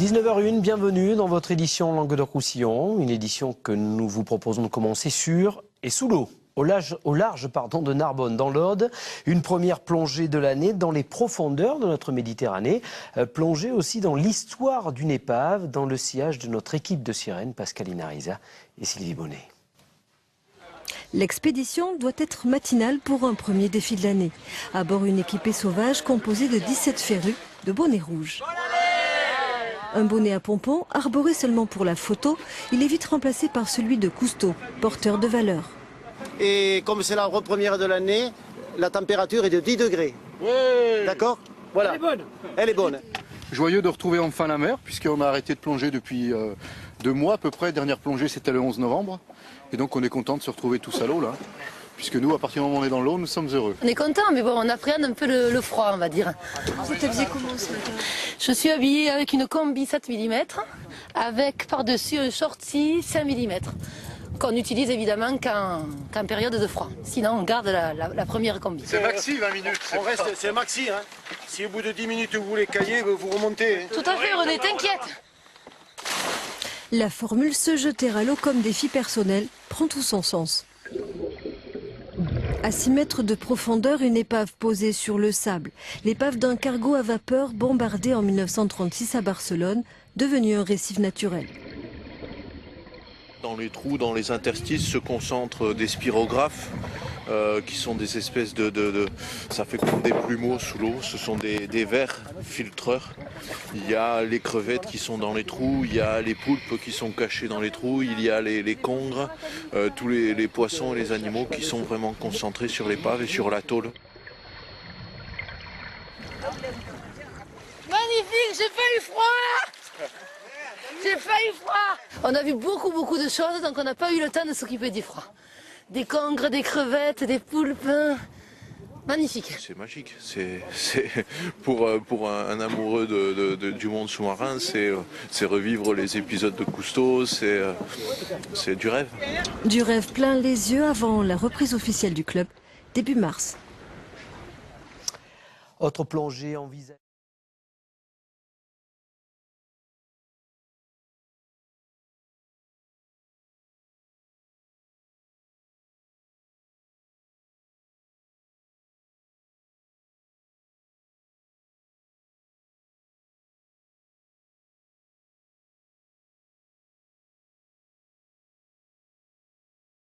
19h01, bienvenue dans votre édition Languedoc-Roussillon, une édition que nous vous proposons de commencer sur et sous l'eau. Au large de Narbonne, dans l'Aude, une première plongée de l'année dans les profondeurs de notre Méditerranée, plongée aussi dans l'histoire d'une épave, dans le sillage de notre équipe de sirènes, Pascaline Ariza et Sylvie Bonnet. L'expédition doit être matinale pour un premier défi de l'année. À bord, une équipée sauvage composée de 17 férus de bonnets rouges. Un bonnet à pompons, arboré seulement pour la photo, il est vite remplacé par celui de Cousteau, porteur de valeur. Et comme c'est la première de l'année, la température est de 10 degrés. Ouais. D'accord? Voilà. Elle est bonne. Elle est bonne. Joyeux de retrouver enfin la mer, puisqu'on a arrêté de plonger depuis 2 mois à peu près. Dernière plongée, c'était le 11 novembre. Et donc on est content de se retrouver tous à l'eau là. Puisque nous, à partir du moment où on est dans l'eau, nous sommes heureux. On est content, mais bon, on appréhende un peu le froid, on va dire. Vous êtes habillé comment ce matin? Je suis habillée avec une combi 7 mm, avec par-dessus un shorty 5 mm, qu'on utilise évidemment qu'en période de froid. Sinon, on garde la première combi. C'est maxi 20 minutes. C'est maxi. Hein. Si au bout de 10 minutes vous voulez cailler, vous remontez. Hein. Tout à fait, René, t'inquiète. La formule se jeter à l'eau comme défi personnel prend tout son sens. À 6 mètres de profondeur, une épave posée sur le sable. L'épave d'un cargo à vapeur bombardé en 1936 à Barcelone, devenu un récif naturel. Dans les trous, dans les interstices se concentrent des spirographes qui sont des espèces ça fait comme des plumeaux sous l'eau, ce sont des vers filtreurs. Il y a les crevettes qui sont dans les trous, il y a les poulpes qui sont cachés dans les trous, il y a les congres, tous les poissons et les animaux qui sont vraiment concentrés sur l'épave et sur la tôle. Magnifique, j'ai pas eu froid. J'ai pas eu froid. On a vu beaucoup de choses, donc on n'a pas eu le temps de s'occuper du froid. Des congres, des crevettes, des poulpes. Magnifique. C'est magique. C'est pour un amoureux du monde sous-marin, c'est revivre les épisodes de Cousteau, c'est du rêve. Du rêve plein les yeux avant la reprise officielle du club, début mars. Autre plongée envisagée.